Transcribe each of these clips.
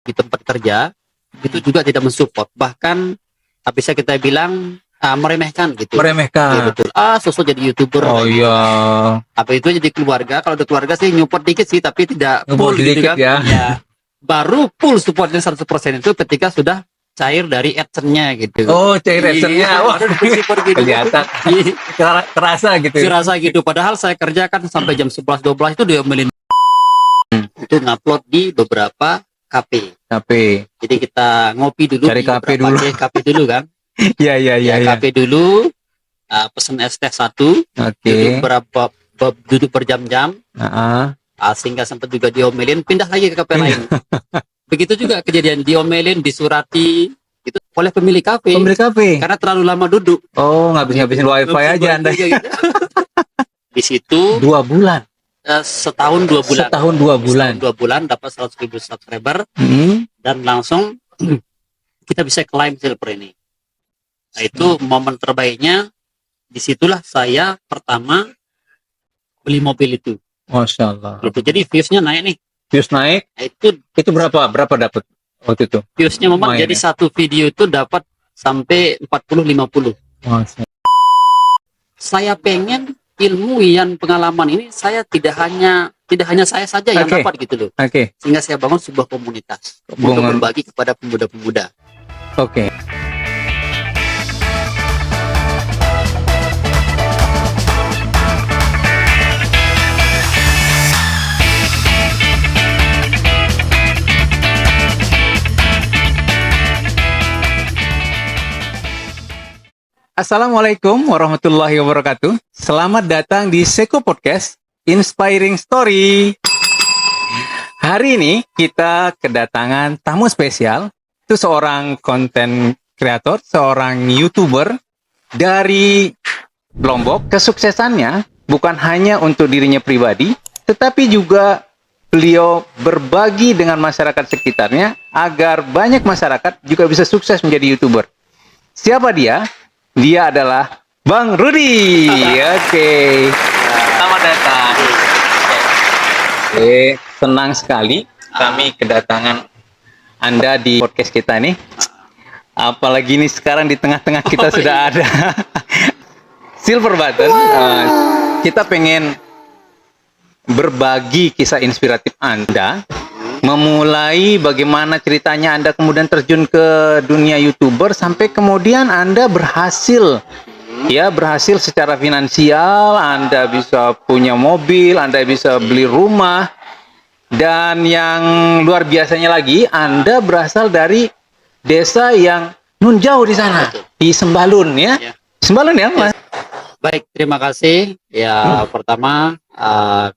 di tempat kerja itu juga tidak mensupport, bahkan bisa kita bilang meremehkan gitu. Meremehkan. Iya betul. Sosok jadi YouTuber. Oh iya. Apa itu jadi keluarga? Kalau ada keluarga sih nyupport dikit sih, tapi tidak full gitu kan. Ya. Ya. Baru full supportnya 100% itu ketika sudah cair dari AdSense-nya gitu. Oh, cair AdSense-nya. Wah, super gitu. Kelihatan. Terasa gitu. Terasa gitu. Padahal saya kerjakan sampai jam 11-12 itu diomelin. Itu ngupload di beberapa kafe. Jadi kita ngopi dulu. Cari kafe dulu. Kafe dulu kan. Iya. Kafe dulu. Pesen es teh 1. Oke. Duduk berjam-jam. Sehingga sempat juga diomelin, pindah lagi ke kafe lain. Begitu juga kejadian, diomelin, disurati itu oleh pemilik kafe. Karena terlalu lama duduk. Oh, ngabisin wifi aja Anda. Di situ 2 bulan. Setahun 2 bulan. Setahun 2 bulan. 2 bulan dapat 100.000 subscriber. Dan langsung kita bisa klaim silver ini. Nah, itu momen terbaiknya. Disitulah saya pertama beli mobil itu. Masya Allah. Gitu. Jadi viewsnya naik nih. Views naik. Nah, itu berapa dapat waktu itu? Viewsnya memang jadi satu video itu dapat sampai 40-50. Saya pengen ilmu yang pengalaman ini saya tidak hanya saya saja yang dapat gitu loh. Sehingga saya bangun sebuah komunitas untuk berbagi kepada pemuda-pemuda. Assalamualaikum warahmatullahi wabarakatuh. Selamat datang di Seko Podcast Inspiring Story. Hari ini kita kedatangan tamu spesial. Itu seorang konten kreator, seorang YouTuber dari Lombok. Kesuksesannya bukan hanya untuk dirinya pribadi, tetapi juga beliau berbagi dengan masyarakat sekitarnya agar banyak masyarakat juga bisa sukses menjadi YouTuber. Siapa dia? Dia adalah Bang Rudy. Selamat datang. Senang sekali kami kedatangan Anda di podcast kita nih. Apalagi nih sekarang di tengah-tengah kita sudah ada Silver Button. Kita pengen berbagi kisah inspiratif Anda. Memulai bagaimana ceritanya Anda kemudian terjun ke dunia YouTuber sampai kemudian Anda berhasil secara finansial, Anda bisa punya mobil, Anda bisa beli rumah, dan yang luar biasanya lagi Anda berasal dari desa yang nun jauh di sana, di Sembalun ya. Sembalun ya, Mas. Baik, terima kasih. Ya, pertama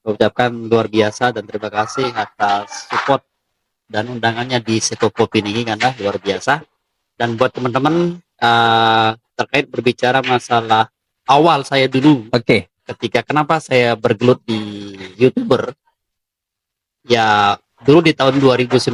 ucapkan luar biasa dan terima kasih atas support dan undangannya di Seko Kopi ini karena luar biasa. Dan buat teman-teman terkait berbicara masalah awal saya dulu. Ketika kenapa saya bergelut di YouTuber? Ya, dulu di tahun 2019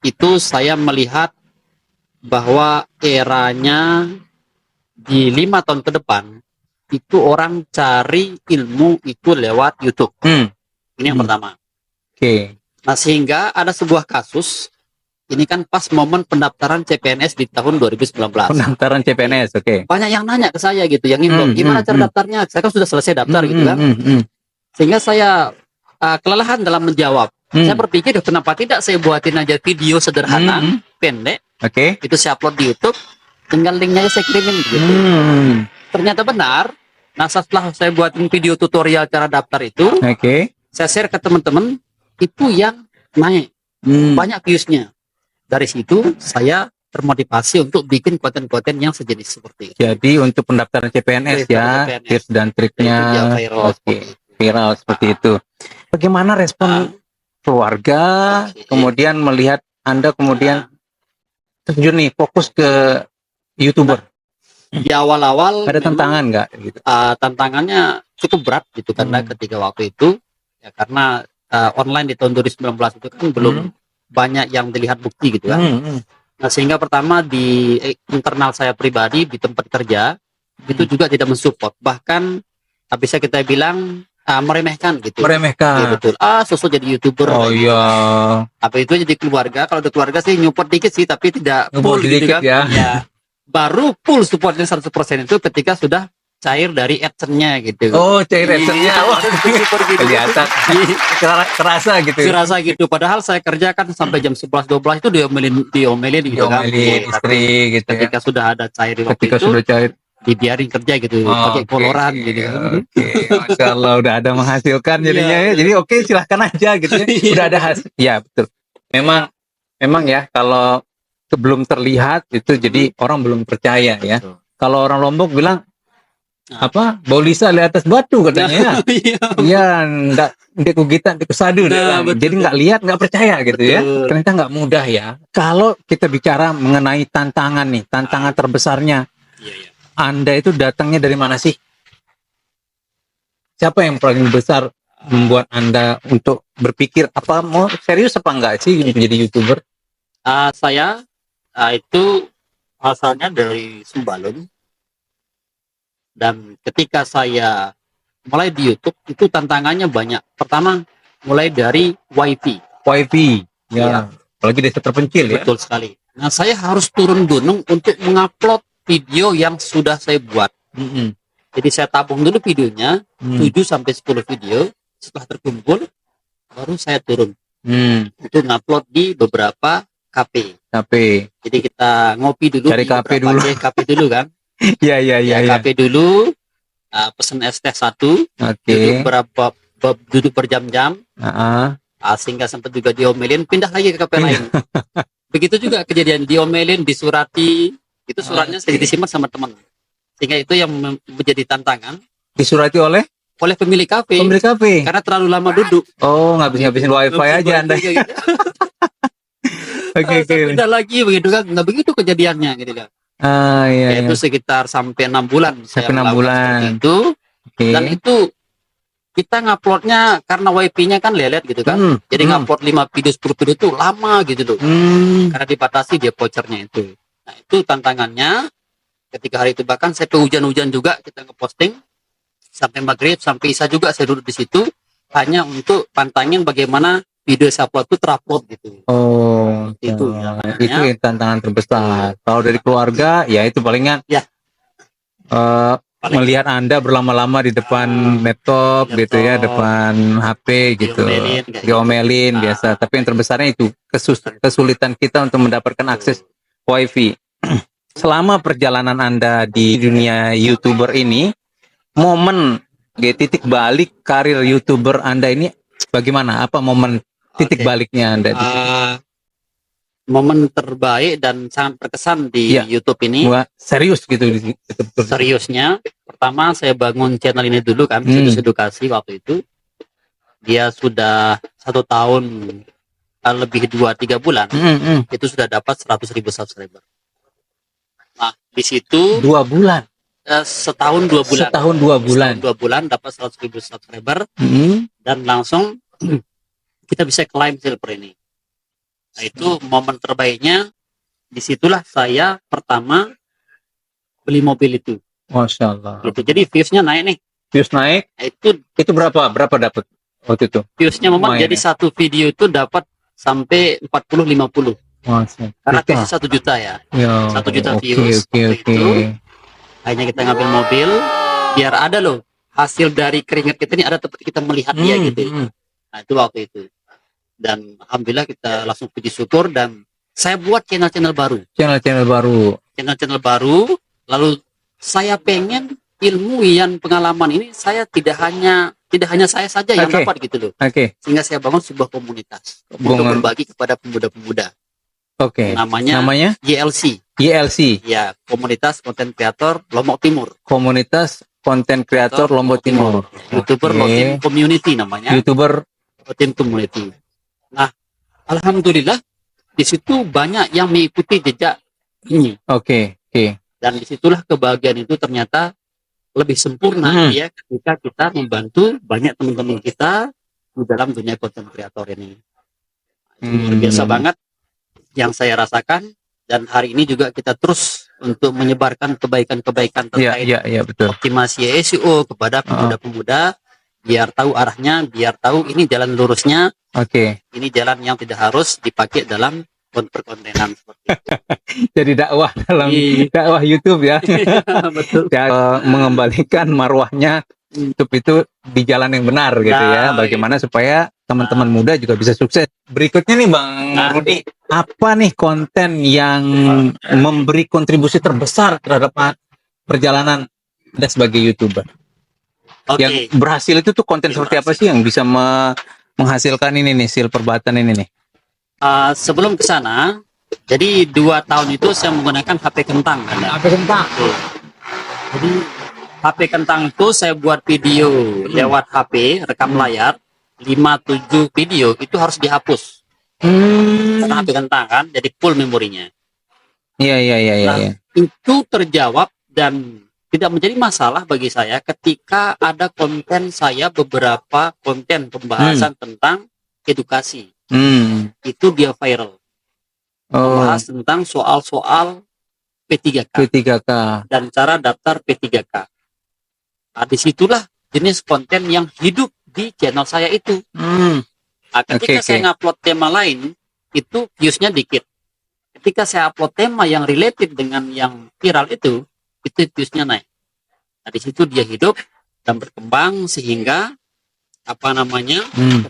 itu saya melihat bahwa eranya di 5 tahun ke depan itu orang cari ilmu itu lewat YouTube. Ini yang pertama. Nah, sehingga ada sebuah kasus. Ini kan pas momen pendaftaran CPNS di tahun 2019. Pendaftaran CPNS, Banyak yang nanya ke saya gitu, yang inbox, gimana cara daftarnya? Saya kan sudah selesai daftar gitu kan. Sehingga saya kelelahan dalam menjawab. Saya berpikir, kenapa tidak saya buatin aja video sederhana, pendek. Itu saya upload di YouTube. Tinggal linknya saya kirimin gitu. Ternyata benar. Nah, setelah saya buatin video tutorial cara daftar itu, saya share ke teman-teman, itu yang naik. Banyak viewsnya. Dari situ saya termotivasi untuk bikin konten-konten yang sejenis seperti itu. Jadi untuk pendaftaran CPNS tips dan triknya viral seperti itu. Bagaimana respon keluarga kemudian melihat Anda kemudian terjun nih fokus ke YouTuber? Di awal-awal ada tantangan nggak gitu? Tantangannya cukup berat gitu karena ketika waktu itu ya karena online di tahun 2019 itu kan belum banyak yang dilihat bukti gitu kan. Nah, sehingga pertama di internal saya pribadi di tempat kerja itu juga tidak mensupport, bahkan bisa kita bilang meremehkan gitu. Iya Meremehkan. betul. Sosok jadi YouTuber. Oh kayak gitu. iya. Apa itu jadi keluarga? Kalau ada keluarga sih nyupport dikit sih, tapi tidak Nyupport full gitu dikit kan. ya. Ya. Baru full supportnya 100% itu ketika sudah cair dari AdSense-nya gitu. Oh, cair AdSense-nya. Iya, Wah, baru super gitu. kelihatan. Terasa gitu. Serasa gitu. Padahal saya kerjakan sampai jam 11-12 itu diomelin gitu kan. Diomelin Iya, istri tapi gitu ya. ketika sudah ada cair di waktu Ketika itu, sudah cair. dibiarin kerja gitu, pakai Oke, koloran gitu kan. Oke, Masya Allah udah ada menghasilkan jadinya Iya. ya. Jadi oke, silahkan aja gitu ya. Iya. Udah ada hasil. Ya betul. Memang ya kalau sebelum terlihat itu jadi orang belum percaya ya. Betul. Kalau orang Lombok bilang Nah. apa? Bau lisa di atas batu katanya ya. Iya. Iya, ndak kugitan di kusadu dia Nah, bilang. betul. Jadi nggak lihat, nggak percaya gitu ya. Betul. Ternyata nggak mudah ya. Kalau kita bicara mengenai tantangan nih, tantangan terbesarnya, Iya, iya. Anda itu datangnya dari mana sih? Siapa yang paling besar membuat Anda untuk berpikir apa mau serius apa enggak sih menjadi YouTuber? Saya itu asalnya dari Sembalun, dan ketika saya mulai di YouTube itu tantangannya banyak. Pertama mulai dari wifi. WiFi. Iya. Ya, apalagi desa terpencil ya. Betul sekali. Nah, saya harus turun gunung untuk mengupload video yang sudah saya buat. Mm-mm. Jadi saya tabung dulu videonya, Hmm. 7 sampai 10 video. Setelah terkumpul, baru saya turun Hmm. untuk ngupload di beberapa kafe. Tapi Jadi kita ngopi dulu Cari di kafe beberapa dulu. kafe dulu kan. ya Ya, kafe dulu, pesen es teh 1, Oke. duduk berjam-jam, Heeh. sehingga sempat juga diomelin, pindah lagi ke kafe lain. Begitu juga kejadian, diomelin, disurati, itu suratnya saya disimpan sama teman. Sehingga itu yang menjadi tantangan Disurati oleh oleh pemilik kafe, pemilik kafe. karena terlalu lama duduk. Oh, ngabisin WiFi aja Anda. Oke, oke. Pindah lagi begitu kan, nggak begitu kejadiannya gitu kan. Iya, Yaitu iya. sekitar sampai 6 bulan saya Sampai 6 melakukan bulan. seperti itu. Oke. Dan itu kita nguploadnya karena wifi-nya kan lelet gitu kan. Hmm, Jadi ngupload 5 video 10 video itu lama gitu loh. Karena dibatasi dia vouchernya itu. Nah, itu tantangannya ketika hari itu, bahkan saya hujan-hujan juga kita ngeposting sampai maghrib, sampai isya juga saya duduk di situ hanya untuk pantangin bagaimana video saya upload itu terupload gitu. Oh, Itu ya. tantangannya. Itu yang tantangan terbesar. Kalau dari keluarga, ya itu palingan Ya. Paling melihat Anda berlama-lama di depan laptop gitu ya, laptop, depan HP gitu, diomelin, kayak diomelin gitu. biasa. Tapi yang terbesarnya itu kesulitan kita untuk mendapatkan akses WiFi. Selama perjalanan Anda di dunia YouTuber ini, momen titik balik karir YouTuber Anda ini bagaimana? Apa momen titik Oke. baliknya Anda? Momen terbaik dan sangat berkesan di Iya. YouTube ini, Wah, serius gitu betul-betul. seriusnya, pertama saya bangun channel ini dulu kan, Hmm. Situs Edukasi waktu itu. Dia sudah 1 tahun lebih 2-3 bulan, itu sudah dapat 100.000 subscriber. Nah, di situ 2 bulan. setahun 2 bulan. Setahun 2 bulan. Setahun 2 bulan dapat 100.000 subscriber, Hmm. dan langsung kita bisa klaim silver ini. Nah, itu momen terbaiknya. Disitulah saya pertama beli mobil itu. Masya Allah. Gitu. Jadi viewsnya naik nih. Views naik, Nah, itu berapa dapat waktu itu? viewsnya memang Lumayan jadi ya? satu video itu dapat sampai 40-50. Masya Karena Allah. viewsnya 1 juta ya. Ya, 1 juta oke, views Oke, waktu oke. itu. Akhirnya kita ngambil mobil biar ada loh hasil dari keringat kita ini, ada tempat kita melihat dia gitu. Nah, itu waktu itu. Dan alhamdulillah kita langsung puji syukur, dan saya buat channel-channel baru. Channel-channel baru. Channel-channel baru, lalu saya pengen ilmu yang pengalaman ini saya tidak hanya saya saja yang Oke. dapat gitu loh. Oke, Sehingga saya bangun sebuah komunitas untuk Bangun. berbagi kepada pemuda-pemuda. oke. Namanya YLC. YLC, Ya, Komunitas Konten Kreator Lombok Timur. Komunitas Konten Kreator Lombok Timur. YouTuber Oke. Lotim Community namanya. YouTuber. Lotim Community. Nah, alhamdulillah di situ banyak yang mengikuti jejak ini. Oke, oke. Dan disitulah kebahagiaan itu ternyata lebih sempurna ya, ketika kita membantu banyak teman-teman kita di dalam dunia konten kreator ini. Luar biasa banget yang saya rasakan, dan hari ini juga kita terus untuk menyebarkan kebaikan-kebaikan Iya, terkait iya, iya, betul. optimasi SEO kepada pemuda-pemuda biar tahu arahnya, biar tahu ini jalan lurusnya, Oke. ini jalan yang tidak harus dipakai dalam perkontenan seperti itu. Jadi dakwah dalam Iya. dakwah YouTube ya. Betul. Mengembalikan marwahnya YouTube itu di jalan yang benar gitu ya. Nah, Bagaimana supaya teman-teman muda juga bisa sukses. Berikutnya nih Bang Nah. Rudi, apa nih konten yang memberi kontribusi terbesar terhadap perjalanan Anda sebagai YouTuber? Oke. Yang berhasil itu tuh konten seperti apa sih yang bisa menghasilkan ini nih, silver button ini nih? Sebelum ke sana, jadi 2 tahun itu saya menggunakan HP kentang. Apa kentang? Jadi HP kentang itu saya buat video lewat HP, rekam layar, 5-7 video itu harus dihapus. Karena HP kentang kan, jadi full memorinya. Iya. Nah, itu terjawab dan tidak menjadi masalah bagi saya ketika ada konten saya, beberapa konten pembahasan tentang edukasi. Itu dia viral. Membahas tentang soal-soal P3K. P3K. Dan cara daftar P3K. Nah, disitulah jenis konten yang hidup di channel saya itu. Nah, ketika saya ngupload tema lain, itu viewsnya dikit. Ketika saya upload tema yang related dengan yang viral itu viewsnya naik. Nah, di situ dia hidup dan berkembang sehingga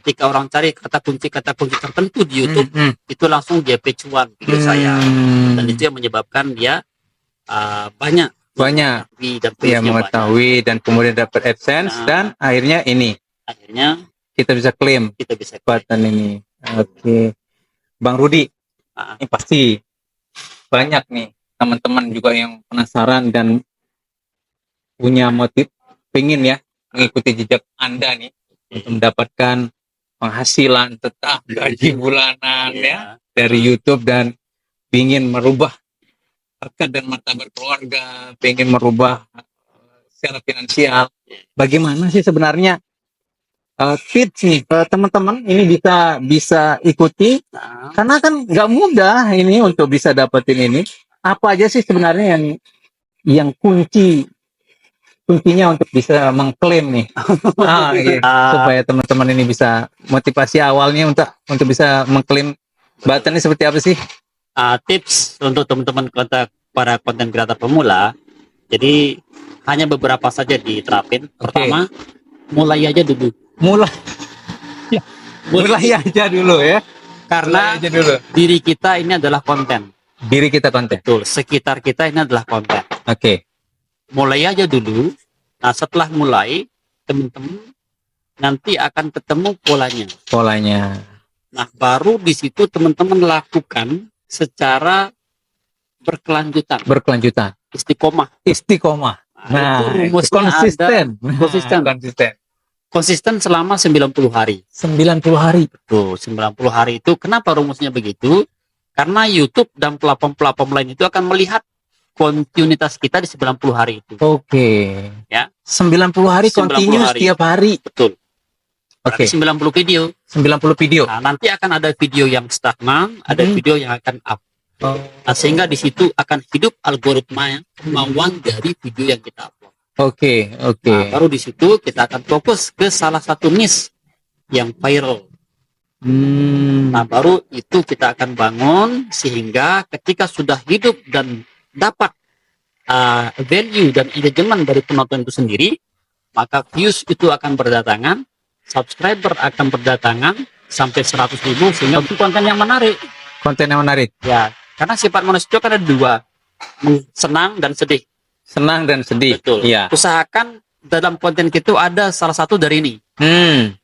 ketika orang cari kata kunci tertentu di YouTube, itu langsung dia cuan video saya. Dan itu yang menyebabkan dia banyak yang mengetahui dan kemudian dapat AdSense dan akhirnya kita bisa klaim button ini. Oke. Bang Rudi, ini pasti banyak nih teman-teman juga yang penasaran dan punya motif pengen ya mengikuti jejak Anda nih untuk mendapatkan penghasilan tetap gaji bulanan ya dari YouTube dan ingin merubah harkat dan martabat keluarga, ingin merubah secara finansial. Bagaimana sih sebenarnya tips nih teman-teman ini bisa ikuti karena kan nggak mudah ini untuk bisa dapetin ini. Apa aja sih sebenarnya yang kuncinya untuk bisa mengklaim nih supaya teman-teman ini bisa motivasi awalnya untuk bisa mengklaim button ini seperti apa sih? Tips untuk teman-teman para konten kreator pemula, jadi hanya beberapa saja diterapin. Pertama, mulai aja dulu. Mulai aja dulu ya. Karena diri kita ini adalah konten. Diri kita konten. Betul. Sekitar kita ini adalah konten. Oke. Mulai aja dulu. Nah, setelah mulai, teman-teman nanti akan ketemu polanya. Nah, baru di situ teman-teman lakukan secara berkelanjutan. Istiqomah. Nah, itu rumusnya konsisten selama 90 hari. 90 hari. Tuh, 90 hari itu kenapa rumusnya begitu? Karena YouTube dan platform-platform lain itu akan melihat kontinuitas kita di 90 hari itu. Oke. Ya. 90 hari kontinu setiap hari. Betul. Oke. 90 video. 90 video. Nah, nanti akan ada video yang stagnan, ada video yang akan up. Nah, sehingga di situ akan hidup algoritma yang kemauan dari video yang kita upload. Oke. Nah, baru di situ kita akan fokus ke salah satu niche yang viral. Nah, baru itu kita akan bangun sehingga ketika sudah hidup dan dapat value dan engagement dari penonton itu sendiri, maka views itu akan berdatangan, subscriber akan berdatangan sampai 100.000 sehingga itu konten yang menarik. Ya, karena sifat manusia itu kan ada dua, senang dan sedih. Betul. Iya. Usahakan dalam konten itu ada salah satu dari ini.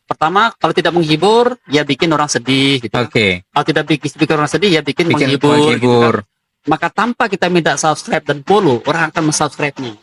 Pertama, kalau tidak menghibur, ya bikin orang sedih. Gitu. Kalau tidak bikin orang sedih, ya bikin menghibur. Gitu kan. Maka tanpa kita minta subscribe dan follow, orang akan mensubscribe-nya.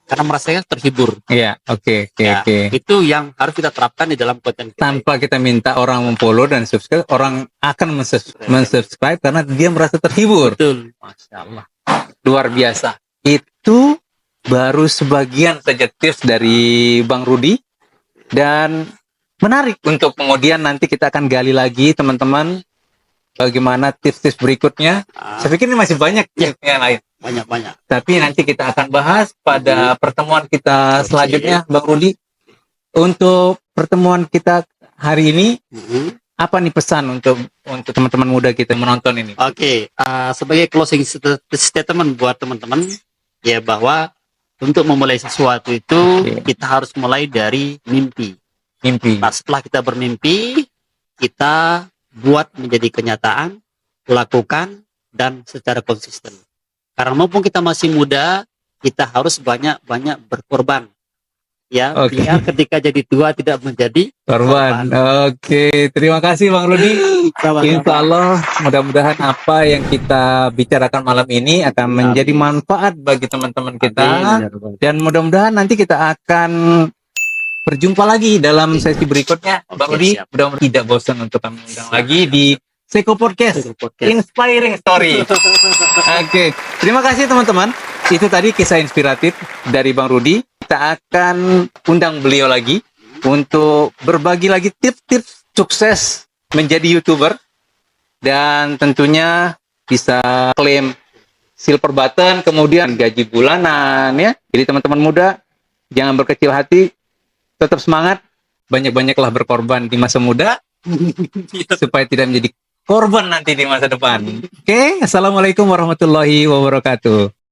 Karena merasa terhibur. Iya, oke. Itu yang harus kita terapkan di dalam konten kita. Tanpa kita minta orang memfollow dan subscribe, orang akan mensubscribe karena dia merasa terhibur. Betul. Masya Allah. Luar biasa. Itu baru sebagian saja tips dari Bang Rudi. Dan menarik untuk kemudian nanti kita akan gali lagi teman-teman. Bagaimana tips-tips berikutnya. Saya pikir ini masih banyak tips yang lain. Banyak. Tapi nanti kita akan bahas pada pertemuan kita selanjutnya, Bang Rudi. untuk pertemuan kita hari ini, Mhm. apa nih pesan untuk teman-teman muda kita yang menonton ini? Oke, sebagai closing statement buat teman-teman, ya bahwa untuk memulai sesuatu itu Oke. kita harus mulai dari mimpi. Mimpi. Nah, setelah kita bermimpi, kita buat menjadi kenyataan, lakukan, dan secara konsisten. Karena mumpung kita masih muda, kita harus banyak-banyak berkorban. Ya, Oke. biar ketika jadi tua tidak menjadi Korban. Oke, terima kasih Bang Rudi. Insya Allah mudah-mudahan apa yang kita bicarakan malam ini akan menjadi manfaat bagi teman-teman kita. Dan mudah-mudahan nanti kita akan berjumpa lagi dalam sesi berikutnya. Oke, Bang Rudi, siap. mudah-mudahan tidak bosan untuk kami undang lagi di Seko Podcast. Podcast. Inspiring Story. Oke, terima kasih teman-teman. Itu tadi kisah inspiratif dari Bang Rudi. Kita akan undang beliau lagi untuk berbagi lagi tips-tips sukses menjadi YouTuber dan tentunya bisa klaim silver button, kemudian gaji bulanan ya. Jadi teman-teman muda jangan berkecil hati, tetap semangat, banyak-banyaklah berkorban di masa muda supaya tidak menjadi korban nanti di masa depan. Oke, assalamualaikum warahmatullahi wabarakatuh.